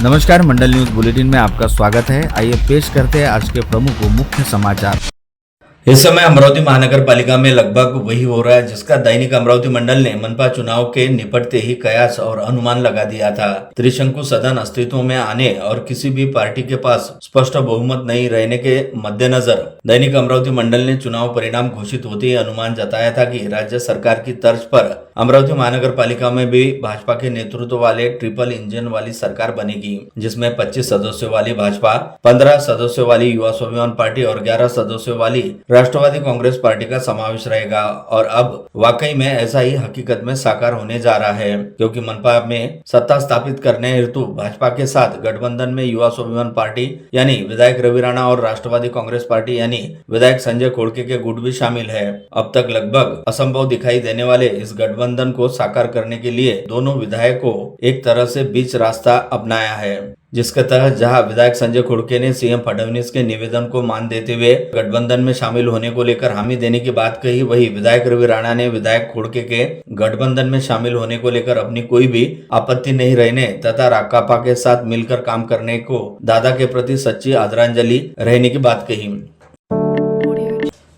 नमस्कार, मंडल news bulletin में आपका स्वागत है। आइए पेश करते हैं आज के प्रमुख व मुख्य समाचार। इस समय अमरावती महानगर पालिका में लगभग वही हो रहा है जिसका दैनिक अमरावती मंडल ने मनपा चुनाव के निपटते ही कयास और अनुमान लगा दिया था। त्रिशंकु सदन अस्तित्व में आने और किसी भी पार्टी के पास स्पष्ट बहुमत नहीं रहने के मद्देनजर दैनिक अमरावती मंडल ने चुनाव परिणाम घोषित होते ही अनुमान जताया था कि राज्य सरकार की तर्ज पर अमरावती महानगर पालिका में भी भाजपा के नेतृत्व वाले ट्रिपल इंजन वाली सरकार बनेगी, जिसमें 25 सदस्यों वाली भाजपा, 15 सदस्यों वाली युवा स्वाभिमान पार्टी और 11 सदस्यों वाली राष्ट्रवादी कांग्रेस पार्टी का समावेश रहेगा। और अब वाकई में ऐसा ही हकीकत में साकार होने जा रहा है, क्योंकि मनपा में सत्ता स्थापित करने हेतु भाजपा के साथ गठबंधन में युवा स्वाभिमान पार्टी यानी विधायक रवि राणा और राष्ट्रवादी कांग्रेस पार्टी यानी विधायक संजय खोड़के के गुट भी शामिल है। अब तक लगभग असंभव दिखाई देने वाले इस गठबंधन को साकार करने के लिए दोनों विधायकों एक तरह से बीच रास्ता अपनाया है, जिसके तहत जहां विधायक संजय खोड़के ने सीएम फडणवीस के निवेदन को मान देते हुए गठबंधन में शामिल होने को लेकर हामी देने की बात कही, वही विधायक रवि राणा ने विधायक खोड़के के गठबंधन में शामिल होने को लेकर अपनी कोई भी आपत्ति नहीं रहने तथा राकापा के साथ मिलकर काम करने को दादा के प्रति सच्ची आदरांजलि रहने की बात कही।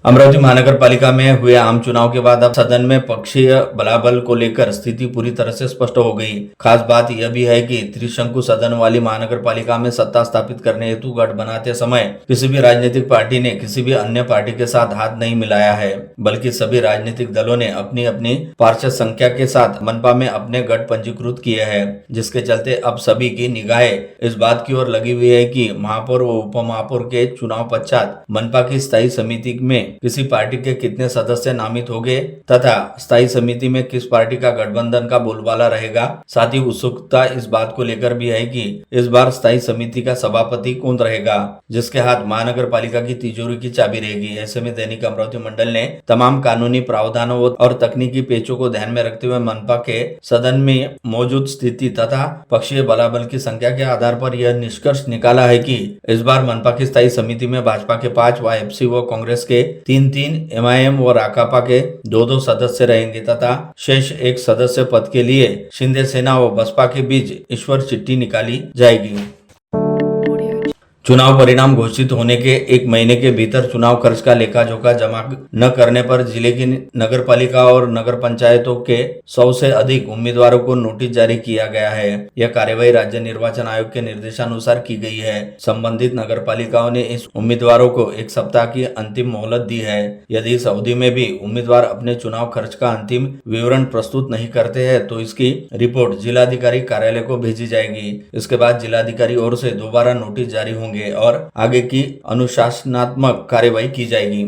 अमरावती महानगर पालिका में हुए आम चुनाव के बाद अब सदन में पक्षीय बलाबल को लेकर स्थिति पूरी तरह से स्पष्ट हो गई। खास बात यह भी है कि त्रिशंकु सदन वाली महानगर पालिका में सत्ता स्थापित करने हेतु गठ बनाते समय किसी भी राजनीतिक पार्टी ने किसी भी अन्य पार्टी के साथ हाथ नहीं मिलाया है, बल्कि सभी राजनीतिक दलों ने अपनी अपनी पार्षद संख्या के साथ मनपा में अपने गठ पंजीकृत किए हैं, जिसके चलते अब सभी की निगाहें इस बात की ओर लगी हुई है कि महापौर व उप महापौर के चुनाव पश्चात मनपा की स्थायी समिति में किसी पार्टी के कितने सदस्य नामित होंगे तथा स्थायी समिति में किस पार्टी का गठबंधन का बोलबाला रहेगा। साथ ही उत्सुकता इस बात को लेकर भी है कि इस बार स्थायी समिति का सभापति कौन रहेगा, जिसके हाथ महानगर पालिका की तिजोरी की चाबी रहेगी। ऐसे में दैनिक अमरावती मंडल ने तमाम कानूनी प्रावधानों और तकनीकी पेचों को ध्यान में रखते हुए मनपा के सदन में मौजूद स्थिति तथा पक्षीय बलाबल की संख्या के आधार पर यह निष्कर्ष निकाला है कि इस बार मनपा की स्थायी समिति में भाजपा के 5 वाईएफसी व कांग्रेस के 3-3, एमआईएम व राकापा के 2-2 सदस्य रहेंगे तथा शेष एक सदस्य पद के लिए शिंदे सेना व बसपा के बीच ईश्वर चिट्ठी निकाली जाएगी। चुनाव परिणाम घोषित होने के 1 महीने के भीतर चुनाव खर्च का लेखा जोखा जमा न करने पर जिले की नगर पालिका और नगर पंचायतों के 100 से अधिक उम्मीदवारों को नोटिस जारी किया गया है। यह कार्यवाही राज्य निर्वाचन आयोग के निर्देशानुसार की गई है। संबंधित नगर पालिकाओं ने इस उम्मीदवारों को 1 सप्ताह की अंतिम मोहलत दी है। यदि इस अवधि में भी उम्मीदवार अपने चुनाव खर्च का अंतिम विवरण प्रस्तुत नहीं करते हैं तो इसकी रिपोर्ट जिलाधिकारी कार्यालय को भेजी जाएगी। इसके बाद जिलाधिकारी ओर से दोबारा नोटिस जारी होंगे और आगे की अनुशासनात्मक कार्यवाही की जाएगी।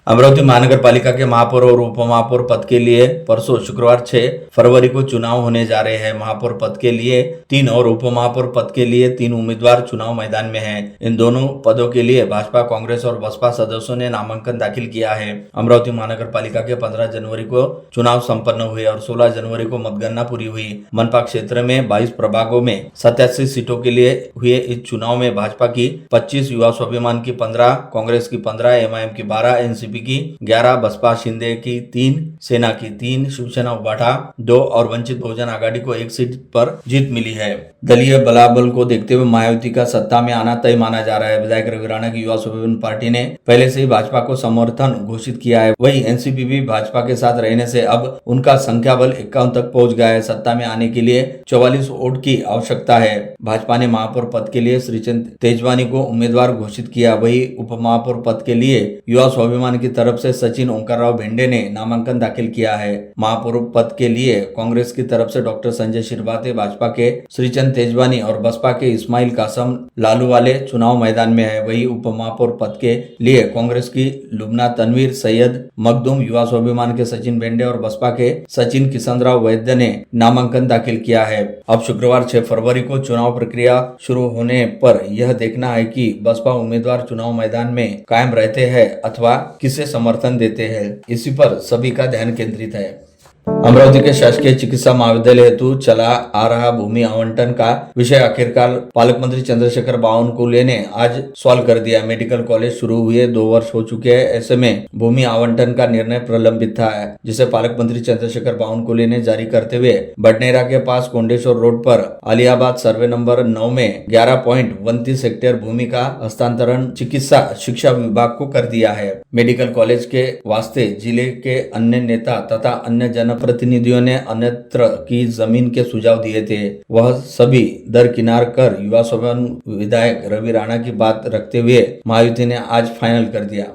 अमरावती महानगर पालिका के महापौर और उप महापौर पद के लिए परसों शुक्रवार 6 फरवरी को चुनाव होने जा रहे हैं। महापौर पद के लिए 3 और उप महापौर पद के लिए 3 उम्मीदवार चुनाव मैदान में हैं। इन दोनों पदों के लिए भाजपा, कांग्रेस और बसपा सदस्यों ने नामांकन दाखिल किया है। अमरावती महानगर पालिका के 15 जनवरी को चुनाव संपन्न हुए और 16 जनवरी को मतगणना पूरी हुई। मनपा क्षेत्र में 22 प्रभागों में 87 सीटों के लिए हुए इस चुनाव में भाजपा की 25, युवा स्वाभिमान की 15, कांग्रेस की 15, एमआईएम की 12, एनसीपी की 11, बसपा शिंदे की 3, सेना की 3, शिवसेना उबाठा 2 और वंचित बहुजन आघाड़ी को 1 सीट पर जीत मिली है। दलीय बलाबल को देखते हुए मायावती का सत्ता में आना तय माना जा रहा है। विधायक रवि राणा की युवा स्वाभिमान पार्टी ने पहले से ही भाजपा को समर्थन घोषित किया है। वही एनसीपी भी भाजपा के साथ रहने से अब उनका संख्या बल 51 तक पहुंच गया है। सत्ता में आने के लिए 44 वोट की आवश्यकता है। भाजपा ने महापौर पद के लिए श्रीचंद तेजवानी को उम्मीदवार घोषित किया। वही उप महापौर पद के लिए युवा स्वाभिमान की तरफ से सचिन ओंकारराव भेंडे ने नामांकन दाखिल किया है। महापौर पद के लिए कांग्रेस की तरफ से डॉक्टर संजय शिरभाते, भाजपा के श्रीचंद तेजवानी और बसपा के इस्माइल कासम लालू वाले चुनाव मैदान में है। वही उप महापौर पद के लिए कांग्रेस की लुबना तनवीर, सैयद मखदूम, युवा स्वाभिमान के सचिन भेंडे और बसपा के सचिन किशनराव वैद्य ने नामांकन दाखिल किया है। अब शुक्रवार 6 फरवरी को चुनाव प्रक्रिया शुरू होने पर यह देखना है कि बसपा उम्मीदवार चुनाव मैदान में कायम रहते हैं अथवा किसे समर्थन देते हैं। इसी पर सभी का ध्यान केंद्रित है। अमरावती के शासकीय चिकित्सा महाविद्यालय हेतु चला आ रहा भूमि आवंटन का विषय आखिरकार पालक मंत्री चंद्रशेखर बावनकुले ने आज सॉल्व कर दिया। मेडिकल कॉलेज शुरू हुए 2 वर्ष हो चुके हैं, ऐसे में भूमि आवंटन का निर्णय प्रलंबित था, जिसे पालक मंत्री चंद्रशेखर बावनकुले ने जारी करते हुए बडनेरा के पास कोंडेश्वर रोड पर आलियाबाद सर्वे नंबर 9 में 11.29 हेक्टेयर भूमि का हस्तांतरण चिकित्सा शिक्षा विभाग को कर दिया है। मेडिकल कॉलेज के वास्ते जिले के अन्य नेता तथा अन्य जनप्रतिनिधियों ने अन्यत्र की जमीन के सुझाव दिए थे, वह सभी दरकिनार कर युवा सदन विधायक रवि राणा की बात रखते हुए महायुति ने आज फाइनल कर दिया।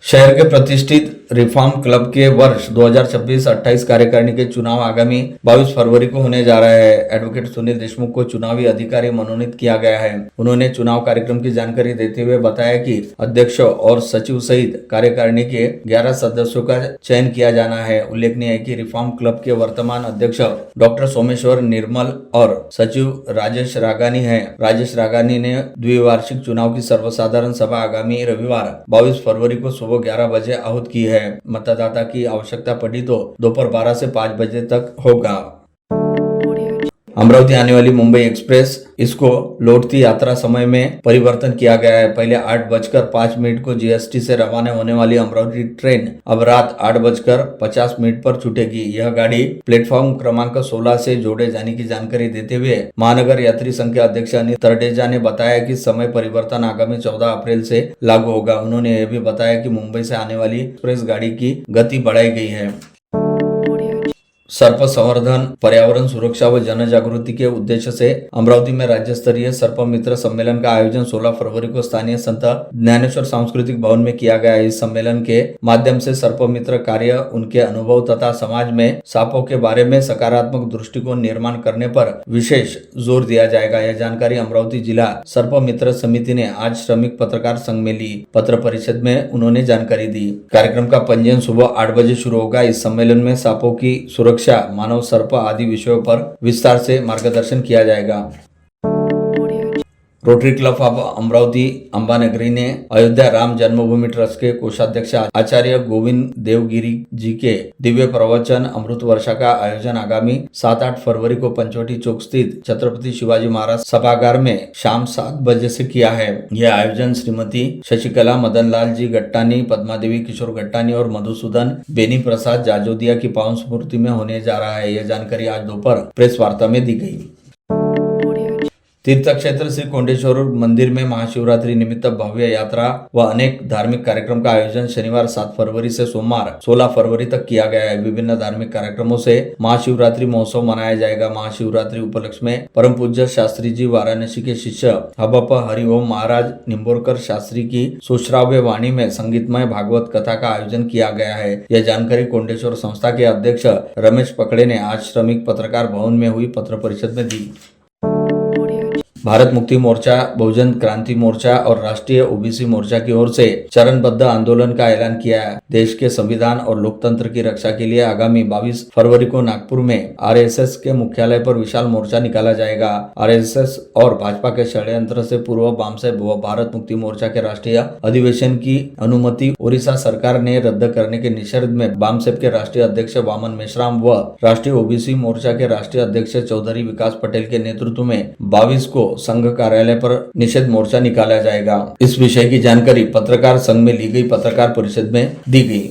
शहर के प्रतिष्ठित रिफॉर्म क्लब के वर्ष 2026-28 कार्यकारिणी के चुनाव आगामी 22 फरवरी को होने जा रहा है। एडवोकेट सुनील देशमुख को चुनावी अधिकारी मनोनीत किया गया है। उन्होंने चुनाव कार्यक्रम की जानकारी देते हुए बताया कि अध्यक्ष और सचिव सहित कार्यकारिणी के 11 सदस्यों का चयन किया जाना है। उल्लेखनीय है कि रिफॉर्म क्लब के वर्तमान अध्यक्ष डॉक्टर सोमेश्वर निर्मल और सचिव राजेश रागानी है। राजेश रागानी ने द्विवार्षिक चुनाव की सर्वसाधारण सभा आगामी रविवार 22 फरवरी को सुबह 11 बजे आहूत की है। मतदाता की आवश्यकता पड़ी तो दोपहर 12 से 5 बजे तक होगा। अमरावती आने वाली मुंबई एक्सप्रेस, इसको लौटती यात्रा समय में परिवर्तन किया गया है। पहले 8:05 को जीएसटी से रवाना होने वाली अमरावती ट्रेन अब रात 8:50 पर छूटेगी। यह गाड़ी प्लेटफॉर्म क्रमांक 16 से जोड़े जाने की जानकारी देते हुए महानगर यात्री संघ के अध्यक्ष अनिल तरडेजा ने बताया कि समय परिवर्तन आगामी 14 अप्रैल से लागू होगा। उन्होंने यह भी बताया कि मुंबई से आने वाली एक्सप्रेस गाड़ी की गति बढ़ाई गई है। सर्प संवर्धन, पर्यावरण सुरक्षा व जन जागृति के उद्देश्य से अमरावती में राज्य स्तरीय सर्प मित्र सम्मेलन का आयोजन 16 फरवरी को स्थानीय संत ज्ञानेश्वर सांस्कृतिक भवन में किया गया। इस सम्मेलन के माध्यम से सर्प मित्र कार्य, उनके अनुभव तथा समाज में सांपों के बारे में सकारात्मक दृष्टिकोण निर्माण करने पर विशेष जोर दिया जाएगा। यह जानकारी अमरावती जिला सर्प मित्र समिति ने आज श्रमिक पत्रकार संघ में ली। पत्र परिषद में उन्होंने जानकारी दी। कार्यक्रम का पंजीयन सुबह 8 बजे शुरू होगा। इस सम्मेलन में सांपों की सुरक्षा, मानव सर्प आदि विषयों पर विस्तार से मार्गदर्शन किया जाएगा। Rotary club of Amravati Ambanagari ने अयोध्या राम जन्मभूमि ट्रस्ट के कोषाध्यक्ष आचार्य गोविंद देवगिरी जी के दिव्य प्रवचन अमृत वर्षा का आयोजन आगामी 7-8 फरवरी को पंचवटी चौक स्थित छत्रपति शिवाजी महाराज सभागार में शाम 7 बजे से किया है। यह आयोजन श्रीमती शशिकला मदनलाल जी गट्टानी, पद्मादेवी किशोर गट्टानी और मधुसूदन बेनी प्रसाद जाजोदिया की पावन स्मृति में होने जा रहा है। यह जानकारी आज दोपहर प्रेस वार्ता में दी गई। तीर्थ क्षेत्र श्री कोंडेश्वर मंदिर में महाशिवरात्रि निमित्त भव्य यात्रा व अनेक धार्मिक कार्यक्रम का आयोजन शनिवार 7 फरवरी से सोमवार 16 फरवरी तक किया गया है। विभिन्न धार्मिक कार्यक्रमों से महाशिवरात्रि महोत्सव मनाया जाएगा। महाशिवरात्रि उपलक्ष्य में परम पूज्य शास्त्री जी वाराणसी के शिष्य हबप हरिओम महाराज निम्बोरकर शास्त्री की सुश्राव्य वाणी में संगीतमय भागवत कथा का आयोजन किया गया है। यह जानकारी कोंडेश्वर संस्था के अध्यक्ष रमेश पकड़े ने आज श्रमिक पत्रकार भवन में हुई पत्र परिषद में दी। भारत मुक्ति मोर्चा, बहुजन क्रांति मोर्चा और राष्ट्रीय ओबीसी मोर्चा की ओर से चरणबद्ध आंदोलन का ऐलान किया है। देश के संविधान और लोकतंत्र की रक्षा के लिए आगामी 22 फरवरी को नागपुर में आरएसएस के मुख्यालय पर विशाल मोर्चा निकाला जाएगा। आरएसएस और भाजपा के षड्यंत्र से पूर्व बामसेब व भारत मुक्ति मोर्चा के राष्ट्रीय अधिवेशन की अनुमति ओडिशा सरकार ने रद्द करने के निषेध में बामसेब के राष्ट्रीय अध्यक्ष वामन मेश्राम व राष्ट्रीय ओबीसी मोर्चा के राष्ट्रीय अध्यक्ष चौधरी विकास पटेल के नेतृत्व में 22 को संघ कार्यालय पर निषेध मोर्चा निकाला जाएगा। इस विषय की जानकारी पत्रकार संघ में ली गई पत्रकार परिषद में दी गई।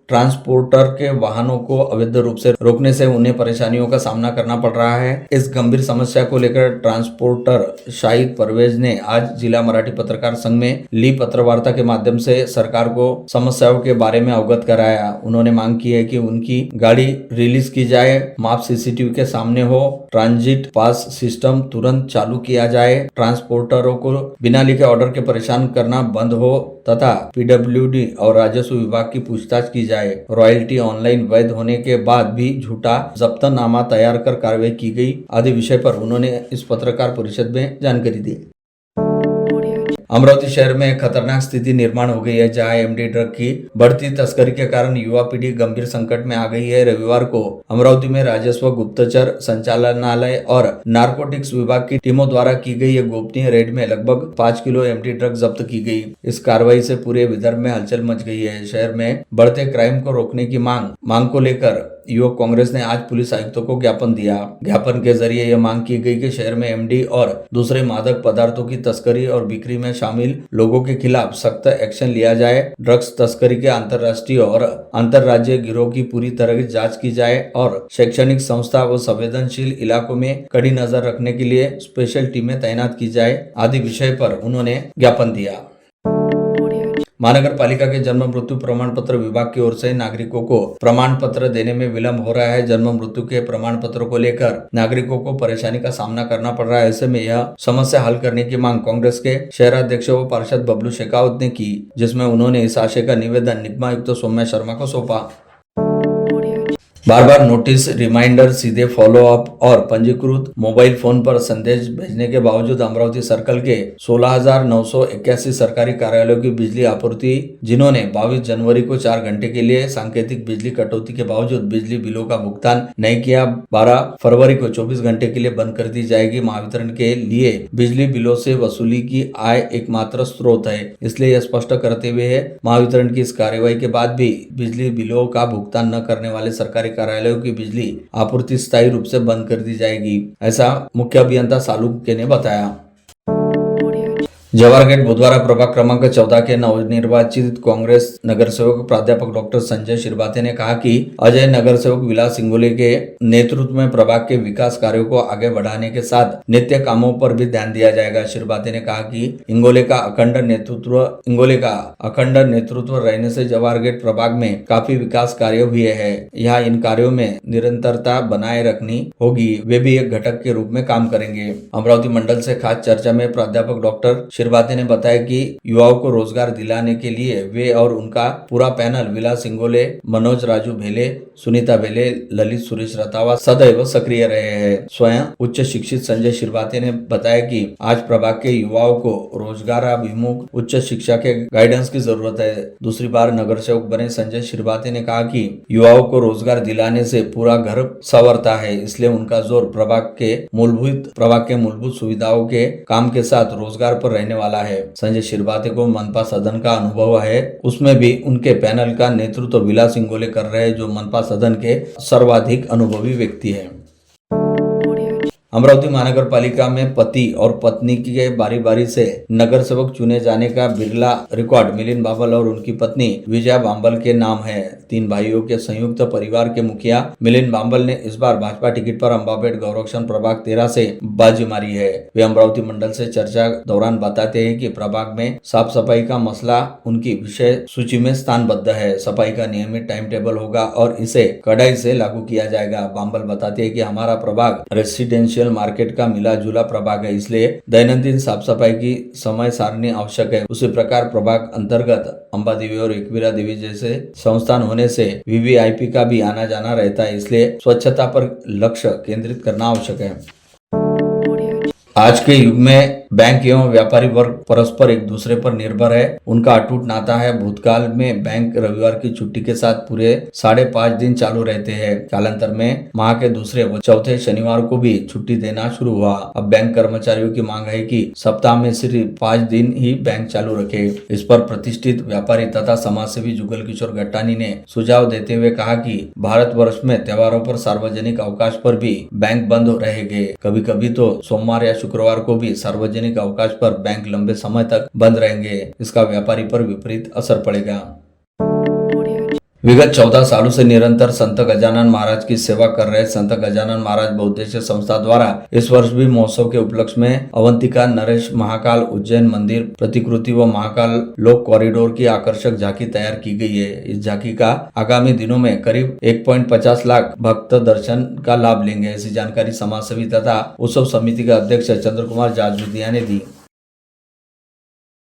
ट्रांसपोर्टर के वाहनों को अवैध रूप से रोकने से उन्हें परेशानियों का सामना करना पड़ रहा है। इस गंभीर समस्या को लेकर ट्रांसपोर्टर शाहिद परवेज ने आज जिला मराठी पत्रकार संघ में ली पत्रवार्ता के माध्यम से सरकार को समस्याओं के बारे में अवगत कराया। उन्होंने मांग की है कि उनकी गाड़ी रिलीज की जाए, माप सीसीटीवी के सामने हो, ट्रांजिट पास सिस्टम तुरंत चालू किया जाए, ट्रांसपोर्टरों को बिना लिखे ऑर्डर के परेशान करना बंद हो तथा पीडब्ल्यूडी और राजस्व विभाग की पूछताछ की जाए। रॉयल्टी ऑनलाइन वैध होने के बाद भी झूठा जब्तनामा तैयार कर कार्रवाई की गई आदि विषय पर उन्होंने इस पत्रकार परिषद में जानकारी दी। अमरावती शहर में एक खतरनाक स्थिति निर्माण हो गई है, जहां एमडी ड्रग की बढ़ती तस्करी के कारण युवा पीढ़ी गंभीर संकट में आ गई है। रविवार को अमरावती में राजस्व, गुप्तचर संचालनालय और नारकोटिक्स विभाग की टीमों द्वारा की गई एक गोपनीय रेड में लगभग 5 किलो एमडी ड्रग जब्त की गई। इस कार्रवाई से पूरे विदर्भ में हलचल मच गई है। शहर में बढ़ते क्राइम को रोकने की मांग को लेकर युवक कांग्रेस ने आज पुलिस आयुक्तों को ज्ञापन दिया। ज्ञापन के जरिए यह मांग की गई कि शहर में एमडी और दूसरे मादक पदार्थों की तस्करी और बिक्री में शामिल लोगों के खिलाफ सख्त एक्शन लिया जाए। ड्रग्स तस्करी के अंतर्राष्ट्रीय और अंतर्राज्यीय गिरोह की पूरी तरह की जांच की जाए और शैक्षणिक संस्था व संवेदनशील इलाकों में कड़ी नजर रखने के लिए स्पेशल टीमें तैनात की जाए आदि विषय पर उन्होंने ज्ञापन दिया। महानगर पालिका के जन्म मृत्यु प्रमाण पत्र विभाग की ओर से नागरिकों को प्रमाण पत्र देने में विलंब हो रहा है। जन्म मृत्यु के प्रमाण पत्रों को लेकर नागरिकों को परेशानी का सामना करना पड़ रहा है। ऐसे में यह समस्या हल करने की मांग कांग्रेस के शहराध्यक्ष व पार्षद बबलू शेखावत ने की, जिसमें उन्होंने इस आशय का निवेदन निगम आयुक्त सौम्या शर्मा को सौंपा। बार बार नोटिस, रिमाइंडर, सीधे फॉलो अप और पंजीकृत मोबाइल फोन पर संदेश भेजने के बावजूद अमरावती सर्कल के 16,981 सरकारी कार्यालयों की बिजली आपूर्ति, जिन्होंने 22 जनवरी को 4 घंटे के लिए सांकेतिक बिजली कटौती के बावजूद बिजली बिलों का भुगतान नहीं किया, 12 फरवरी को 24 घंटे के लिए बंद कर दी जाएगी। महावितरण के लिए बिजली बिलों से वसूली की आय एकमात्र स्रोत है, इसलिए यह स्पष्ट करते हुए महावितरण की इस कार्रवाई के बाद भी बिजली बिलों का भुगतान न करने वाले सरकारी कार्यालयों की बिजली आपूर्ति स्थायी रूप से बंद कर दी जाएगी, ऐसा मुख्य अभियंता सालुके ने बताया। जवाहर गेट बुधवारा प्रभाग क्रमांक 14 के नवनिर्वाचित कांग्रेस नगर सेवक प्राध्यापक डॉक्टर संजय शिरभाते ने कहा कि अजय नगर सेवक विलास इंगोले के नेतृत्व में प्रभाग के विकास कार्यों को आगे बढ़ाने के साथ नित्य कामों पर भी ध्यान दिया जाएगा। शिरभाते ने कहा कि इंगोले का अखंड नेतृत्व रहने से जवाहर गेट प्रभाग में काफी विकास कार्य हुए हैं। यहाँ इन कार्यों में निरंतरता बनाए रखनी होगी, वे भी एक घटक के रूप में काम करेंगे। अमरावती मंडल से खास चर्चा में प्राध्यापक डॉक्टर शिरभाते ने बताया कि युवाओं को रोजगार दिलाने के लिए वे और उनका पूरा पैनल विलास इंगोले, मनोज राजू भेले, सुनीता भेले, ललित सुरेश रतावा सदैव सक्रिय रहे हैं। स्वयं उच्च शिक्षित संजय शिरभाते ने बताया कि आज प्रभाग के युवाओं को रोजगाराभिमुख उच्च शिक्षा के गाइडेंस की जरूरत है। दूसरी बार नगर सेवक बने संजय शिरभाते ने कहा कि युवाओं को रोजगार दिलाने से पूरा घर संवरता है, इसलिए उनका जोर प्रभाग के मूलभूत सुविधाओं के काम के साथ रोजगार पर रहने वाला है। संजय शिरभाते को मनपा सदन का अनुभव है, उसमें भी उनके पैनल का नेतृत्व विलास इंगोले कर रहे हैं, जो मनपा सदन के सर्वाधिक अनुभवी व्यक्ति है। अमरावती महानगर पालिका में पति और पत्नी के बारी बारी से नगर सेवक चुने जाने का बिरला रिकॉर्ड मिलिंद बांबल और उनकी पत्नी विजया बांबल के नाम है। 3 भाइयों के संयुक्त परिवार के मुखिया मिलिंद बांबल ने इस बार भाजपा टिकट पर अंबापेट गौरक्षण प्रभाग 13 से बाजी मारी है। वे अमरावती मंडल से चर्चा दौरान बताते हैं कि प्रभाग में साफ सफाई का मसला उनकी विषय सूची में स्थानबद्ध है। सफाई का नियमित टाइम टेबल होगा और इसे कड़ाई से लागू किया जाएगा। बांबल बताते हैं कि हमारा प्रभाग रेसिडेंशियल मार्केट का मिला जुला प्रभाग है, इसलिए दैनंदिन साफ सफाई की समय सारणी आवश्यक है। उसी प्रकार प्रभाग अंतर्गत अंबा देवी और एकवीरा देवी जैसे संस्थान होने से वीवीआईपी का भी आना जाना रहता है, इसलिए स्वच्छता पर लक्ष्य केंद्रित करना आवश्यक है। आज के युग में बैंक एवं व्यापारी वर्ग परस्पर एक दूसरे पर निर्भर है, उनका अटूट नाता है। भूतकाल में बैंक रविवार की छुट्टी के साथ पूरे 5.5 दिन चालू रहते हैं। कालांतर में माह के दूसरे व चौथे शनिवार को भी छुट्टी देना शुरू हुआ। अब बैंक कर्मचारियों की मांग है कि सप्ताह में सिर्फ 5 दिन ही बैंक चालू रखे। इस पर प्रतिष्ठित व्यापारी तथा समाजसेवी जुगल किशोर गट्टानी ने सुझाव देते हुए कहा कि भारतवर्ष में त्योहारों पर सार्वजनिक अवकाश पर भी बैंक बंद रहेंगे। कभी कभी तो सोमवार या शुक्रवार को भी सार्वजनिक अवकाश पर बैंक लंबे समय तक बंद रहेंगे। इसका व्यापारी पर विपरीत असर पड़ेगा। विगत 14 सालों से निरंतर संत गजानन महाराज की सेवा कर रहे संत गजानन महाराज बहुउद्देश्य संस्था द्वारा इस वर्ष भी महोत्सव के उपलक्ष्य में अवंतिका, नरेश, महाकाल, उज्जैन मंदिर प्रतिकृति व महाकाल लोक कॉरिडोर की आकर्षक झांकी तैयार की गई है। इस झांकी का आगामी दिनों में करीब 1.50 लाख भक्त दर्शन का लाभ लेंगे। ऐसी जानकारी समाजसेवी तथा उत्सव समिति के अध्यक्ष चंद्र कुमार जाजूदिया ने दी।